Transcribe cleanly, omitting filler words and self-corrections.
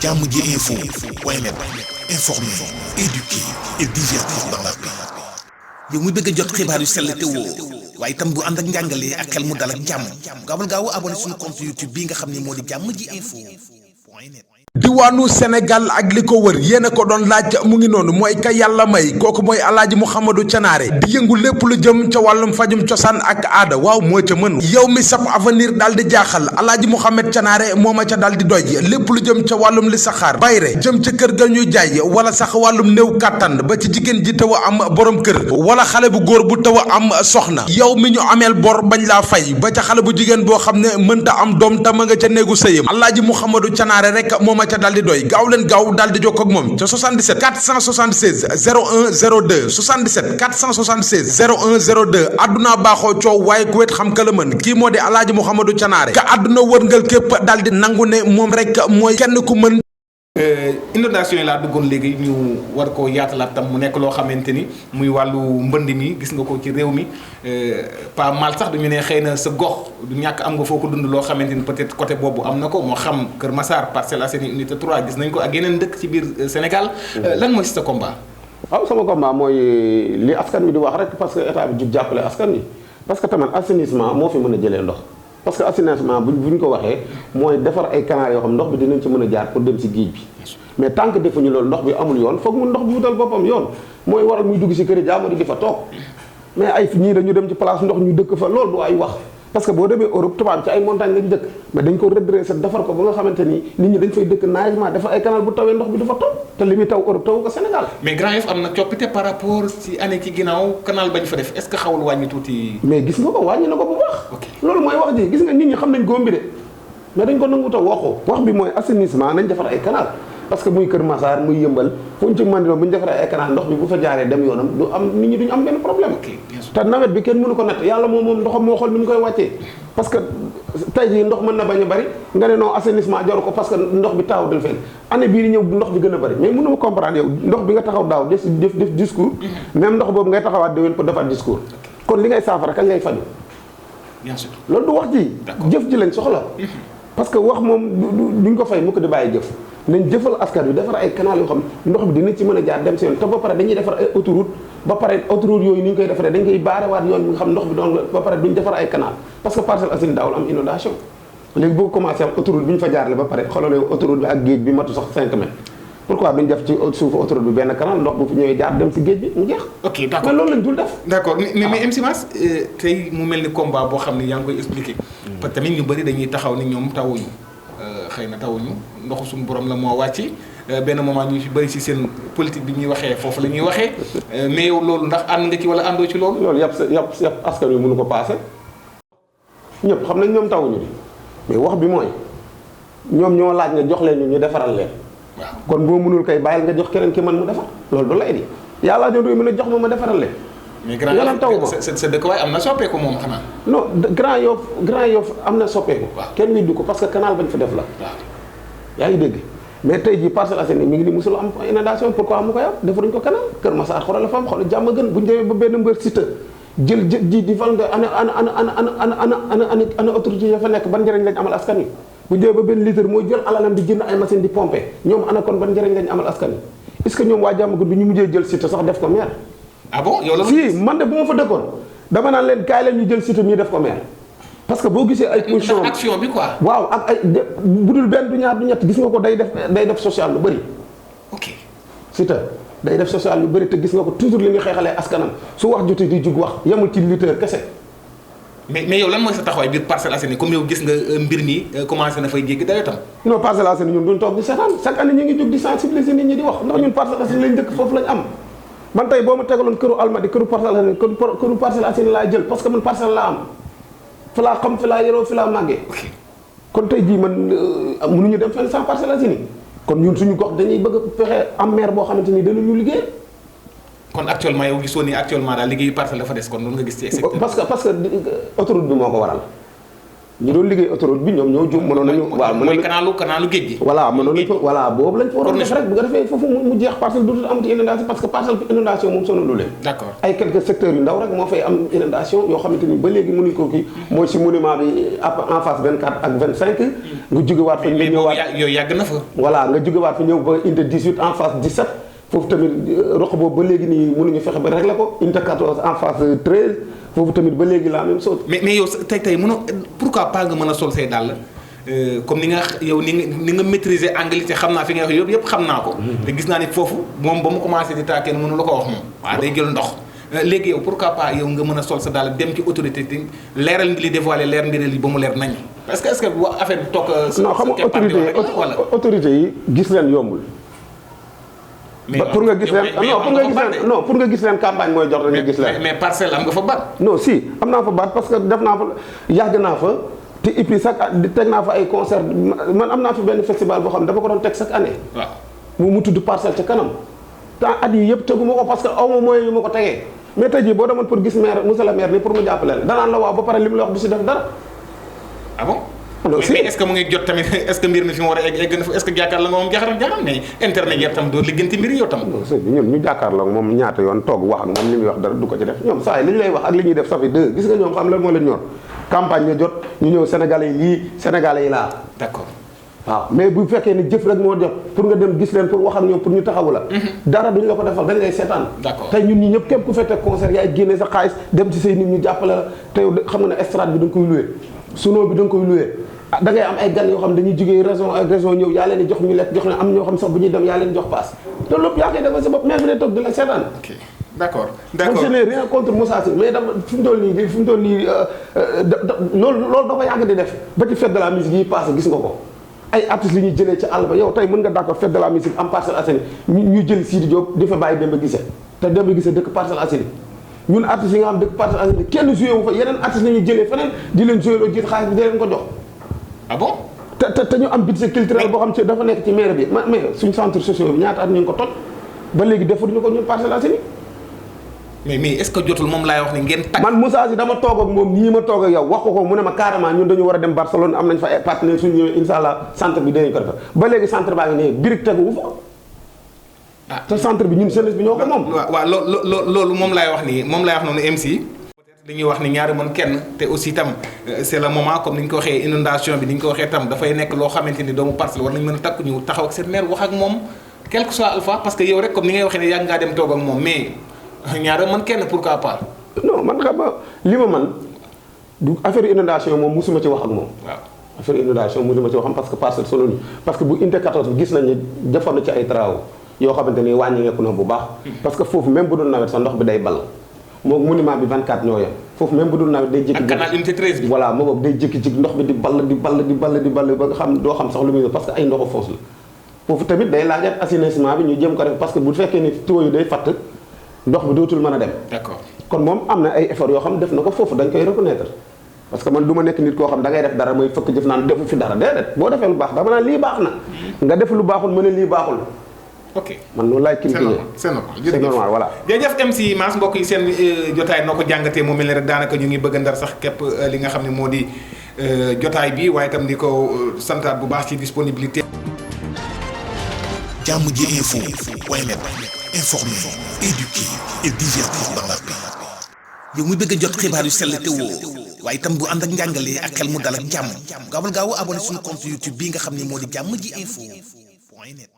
jàmm ji info point net, informer, éduquer et divertir dans la paix. yow mu bëgg a jot xibaar yu sell te woo waaye itam bu ànd ak njàngalee ak xel mu dal ak jàmm gaawal gaaw abonné suñu compte YouTube bi nga xam ne moo di jàmm ji info point net. diwaanu Sénégal ak li ko wër yéen a ko doon laaj mu ngi noonu mooy ka yàlla may kooku mooy alaaji Mouhamadou Thianaré di yëngu lépp lu jëm ca wàllum fajum cosaan ak aada waaw moo ca mën yow mi sab avenir daal di jaaxal alaaji Mouhamed Thianaré moo ma ca daal di doy lépp lu jëm ca wàllum li saxaar bayre jëm ca kër ga ñuy jaay wala sax wàllum néew kàttan ba ci jigéen ji taw a am borom kër wala xale bu góor bu taw a am soxna yow mi ñu ameel bor bañ laa fay ba ca xale bu jigéen boo xam ne mënta am doom tama nga ca néegu sëyam alaaji Mouhamadou Thianaré rek moo ma ca daal di doy gaaw leen gaaw daal di jokkoo ak moom ca 77 476 01 02 77 476 01 02 àdduna baaxoo coow waaye ku wet xam ka la mën kii moo di alaaji Mouhamadou Thianaré ka àdduna wërngal képp daal di nangu ne moom rek mooy kenn ku mën. inondation yi laa duggoon léegi ñu war koo yaatalaat tam mu nekk loo xamante ni muy wàllu mbënd mi gis nga ko ci réew mi pas mal sax dañu ne xëy na sa gox du ñàkk am nga foo ko dund loo xamante ni peut-être côté boobu am na ko moo xam Kër Massar Parcelles Assainies unité 3 gis nañ ko ak yeneen dëkk ci biir Sénégal. lan mooy sa combat. waaw sama combat mooy li askan wi di wax rek parce que état bi jug jàppale askan wi parce que tamit assainissement moo fi mën a jëlee ndox. parce que assainissement buñ ko waxee mooy defar ay canal yoo xam ndox bi dinañ ci mën a jaar pour dem si géej bi mais tant que defuñu loolu ndox bi amul yoon foog mu ndox bi wutal boppam yoon mooy waral muy dugg si kër jàmbur di fa toog mais ay ñii dañu dem ci place ndox ñu dëkk fa loolu du ay wax parce que boo demee Europe tubaab ci ay montagne lañ dëkk mais dañ ko redresser defar ko ba nga xamante ni nit ñi dañ fay dëkk naajement defar ay canal bu tawee ndox bi du fa toog te li muy taw Europe taw ko Sénégal. mais Grand Yoff am na coppite par rapport ci année ci ginnaaw canal bañ fa def est-ce que xawul wàññi tuuti. mais gis nga ko wàññi na ko bu baax. loolu mooy wax ji gis nga nit ñi xam nañ góom bi de mais dañ ko nanguta waxoo wax bi mooy assainissement nañ defar ay canal parce que muy Kër Massar muy Yëmbal fu ñu ci mën bu ñu defaree ay canal ndox bi bu fa jaaree dem yoonam du am nit ñi duñu am benn problème. te nawet bi kenn mënu ko natt yàlla moom ndoxam moo xool ni mu koy wàccee parce que tey jii ndox mën na bañ a bari nga ne non assainissement jaru ko parce que ndox bi taaw dal fenn année bii di ñëw ndox bi gën a bari mais mënu ma comprendre yow ndox bi nga taxaw daaw def discours même ndox boobu ngay taxawaat déwén pour defaat discours kon li ngay saafara kañ ngay faju bien sûr loolu du wax ji jëf ji lañ soxla parce que wax moom duñ ko fay mu ko di bàyyi jëf nañ jëfal askan bi defar ay canal yoo xam ndox bi dina ci mën a jaar dem si yoon te ba pare dañuy defar ay autoroute ba pare autoroute yooyu ni ñu koy defaree dañ koy baarewaat yoon bi nga xam ndox bi doon ba pare duñ defar ay canal parce que Parcelles Assainies daawul am inondation léegi boo commencé am autoroute bi ñu fa jaarale ba pare xoolal yow autoroute bi ak géej bi matu sax 5 mètres pourquoi duñ def ci suufu autoroute bi benn canal ndox bu fi ñëwee jaar dem si géej bi mu jeex. ok d'accord mais loolu lañ dul def. d'accord mais MC Mass tey mu mel ni combat boo xam ne yaa ngi koy expliquer. parce que tamit ñu bëri dañuy taxaw ni ñoom tawuñu xëy na tawuñu ndoxu suñu borom la moo wàcc benn moment ñu ci bëri ci seen politique bi ñuy waxee foofu la ñuy waxee mais yow loolu ndax ànd nga ci wala àndoo ci loolu. loolu yàpp askan wi mënu ko paase ñëpp xam nañ ñoom tawuñu di mais wax bi mooy ñoom ñoo laaj nga jox leen ñu defaral leen. waaw kon boo mënul kay bàyyil nga jox keneen ki man mu defar loolu du lay di yàlla ñoo doon mën a jox ma defaral leen. mais Grand Yoff sa dëkkuwaay am na soppeeku moom xanaa. non Grand Yoff am na soppeeku. kenn widdu ko parce que canal bañ fa def la. waaw yaa ngi dégg mais tey jii Parcelles Assainies mi ngi ni musul am inondation pourquoi mu koy am defaruñ ko canal Kër Massar xoolal la fa am xoolal jàmm gën bu ñu demee ba benn mbër Siteu jël ji di fal nga ana autorité ya fa nekk ban njëriñ lañ amal askan wi bu ñu demee ba benn litre mooy jël alalam di jënd ay machine di pomper ñoom ana kon ban njëriñ lañ amal askan wi est-ce que ñoom waa jàmm gën bi ñu mujjee jël Siteu sax def ko maire. ah bon yow la si man de bu ma fa dëkkoon dama naan leen kaay leen ñu jël Siteu mii def ko maire parce que boo gisee ay position action bi quoi. waaw ak ay bu dul benn du ñaar du ñett gis nga ko day def social lu bëri. ok Siteu day def social lu bëri te gis nga ko toujours li ñu xeexalee askanam su wax jotee di jug wax yemul ci lutteur kese. mais yow lan mooy sa taxawaay biir Parcelles Assainies comme yow gis nga mbir mi commencé na fay jéggi dayoo tam. non Parcelles Assainies ñun duñ toog di seetaan chaque année ñu ngi jug di sensibiliser nit ñi di wax ndax ñun Parcelles Assainies lañ dëkk foofu lañ am. man tey boo ma tegaloon këru Almadies këru Parcelles Assainies laa jël parce que man parcelle laa am fi laa xam fi laa yoroo fi laa màggee kon tey jii man mënuñu dem fenn sans Parcelles Assainies kon ñun suñu gox dañuy bëgg a fexe am maire boo xamante ni danañu liggéey. kon actuellement yow gisoo ni actuellement daal liggéeyu parcelle dafa des kon loolu nga gis ci secteur parce que autoroute bi moo ko waral ñu doon liggéey autoroute bi ñoom ñoo juum mënoon nañu waaw mooy canaalu géej gi. voilà mënoon nañu ko voilà boobu lañ fa waroon def rek bu ko defee foofu mu jeex parcelle dootul amati inondation parce que parcelle bi inondation moom sonalu leen. d'accord ay quelques secteurs yu ndaw rek moo fay am inondation yoo xamante ni ba léegi mënuñ ko kii mooy si monument bi en face 24 ak 25 nga jógewaat fa nga ñëwaat yooyu yàgg na fa. voilà nga jógewaat fa ñëw ba unité 18 en face 17 foofu tamit roq boobu ba léegi nii mënuñu fexe ba régler ko unité 14 en face 13 foofu tamit ba léegi la même chose. mais yow tey mënoo pourquoi pas nga mën a sol say dàll comme ni nga yow ni nga maîtriser anglais te xam naa fi nga wax yëpp xam naa ko. te gis naa ni foofu moom ba mu commencé di taa kenn mënu la ko wax moom. waaw day jël ndox. léegi yow pourquoi pas yow nga mën a sol sa dàll dem ci autorité te leeral li dévoiler leer mbir li ba mu leer nañ. parce que est-ce que affaire bi toog. non xam nga autorité yi gis leen yombul. mais pour nga gis leen pour nga gis leen campagne mooy jox nga gis leen. mais parcelle am nga fa baat. non si am naa fa baat parce que def naa fa yàgg naa fa te et puis teg naa fa ay concert man am naa fi benn festival boo xam ne dafa ko doon teg chaque année. waaw mu tudd parcelle ca kanam. te at yi yëpp tegu ma ko parce que aw ma moyen yu ma ko tegee mais tey jii boo demoon pour gis maire monsieur le maire nii pour mu jàppale la danaan la waaw ba pare li mu la wax du si def dara. ah bon. non mais est-ce que mu ngi jot tamit est-ce que mbir mi fi mu war a egg na fa est-ce que jàkkaarloo nga moom jaxaram mais intermédiaire tam doo liggéenti mbir yow tam. sëñ bi ñun ñu jàkkaarloo moom ñaata yoon toog wax ak moom li muy wax dara du ko ci def ñoom saa yi li ñu lay wax ak li ñuy def ça fait deux gis nga ñoom xam lan moo leen ñor campagne nga jot ñu ñëw sénégalais yi lii sénégalais yi laa. d'accord waaw mais bu fekkee ne jëf rek moo jot pour nga dem gis leen pour wax ak ñoom pour ñu taxawu la. dara duñ la ko defal dañ lay seetaan. d'accord tey ñun ñi ñëpp képp ku fete concert yaay génne sa xaalis dem ci say nit ñu jàppale la te yow xam nga ne estrade bi da nga koy loué sunoo bi da nga koy loué da ngay am ay gan yoo xam dañuy jógee région ak région ñëw yaa leen di jox ñu lekk jox ne am ñoo xam sax bu ñuy dem yaa leen jox paas loolu lépp yaa koy defal sa bopp mais bi ne toog di la seetaan. ok d'accord man je n'ai rien contre Moussa Sy mais dama fi mu toll nii loolu da ko yàgg di def ba ci fête de la musique yi passé gis nga ko ay artistes li ñuy jëlee ci àll ba yow tey mën nga d'accord fête de la musique am Parcelles Assainies ñu jël Sidi Diop di fa bàyyi Demba Guissé te Demba Guissé dëkk Parcelles Assainies ñun artistes yi nga xam dëkk Parcelles Assainies kenn joué wu fa yeneen artistes la ñuy jëlee feneen di leen joué loo jiit xaalis bi di leen ko jox. ah bon. te ñu am budget culturel boo xam ci dafa nekk ci maire bi mais suñu centre social bi ñaata at ñu ngi ko toj ba léegi defuñu ko ñun Parcelles Assainies. mais est-ce que jotul moom laay wax ni ngeen tag man Moussa Sy dama toog ak moom nii ma toog ak yow wax ko mu ne ma carrément ñun dañu war a dem Barcelone am nañ fa ay partenaires suñu ñëwee incha allah centre bi dinañ ko defar ba léegi centre baa ngi nii birig tegu wu fa. te centre bi ñun jeunesse bi ñoo ko moom. waaw loolu moom laay wax nii moom laay wax noonu MC. peut-être dañuy wax ni ñaari mën kenn te aussi tam c'est le moment comme ni ñu ko waxee inondation bi ni ñu ko waxee tam dafay nekk loo xamante ni doomu Parcelles war nañ mën a takku ñu taxaw ak seen maire wax ak moom quel que soit alpha parce que yow rek comme ni ngay waxee ne yàgg ngaa dem toog ak moom mais ñaari man kenn pourquoi pas. non man xam nga li ma man du affaire inondation moom musuma ci wax ak moom. waaw affaire inondation musuma ci wax parce que Parcelles solo ni parce que bu unité 14 gis nañ ne defoon na ci ay travaux yoo xamante ni wàññeeku na bu baax. parce que foofu même bu dul nawet sax ndox bi day ball. moom monument bi 24 ñoo yem foofu même bu dul nawet day jékki. ak canal unité 13 bi. voilà moo day jékki-jékki ndox bi di ball ba nga xam doo xam sax lu muy parce que ay ndoxu foos la foofu tamit day laajat assainissement bi ñu jëm ko def parce que bu fekkee ni tuyau yi day fatt ndox bi dootul mën a dem. d'accord kon moom am na ay effort yoo xam def na ko foofu dañ koy reconnaître parce que man du ma nekk nit koo xam da ngay def dara mooy fëkk jëf naan defu fi dara déedéet boo defee lu baax dama naan lii baax na nga def lu baaxul mën a lii baaxul. ok man loolu laay critiquer c'est normal voilà. jërëjëf MC Mass mbokk yi seen jotaay noo ko jàngatee mu mel ne rek daanaka ñu ngi bëgg a ndar sax képp li nga xam ne moo di jotaay bi waaye itam di ko santaat bu baax ci disponibilité. jàmm ji info point net informer, éduquer et divertir dans la paix. yow mi bëgg a jot xibaar yu sell te woo waaye itam bu ànd ak njàngalee ak xel mu dal ak jàmm gaawal gaaw abonné suñu compte YouTube bii nga xam ne moo di jàmm ji info point net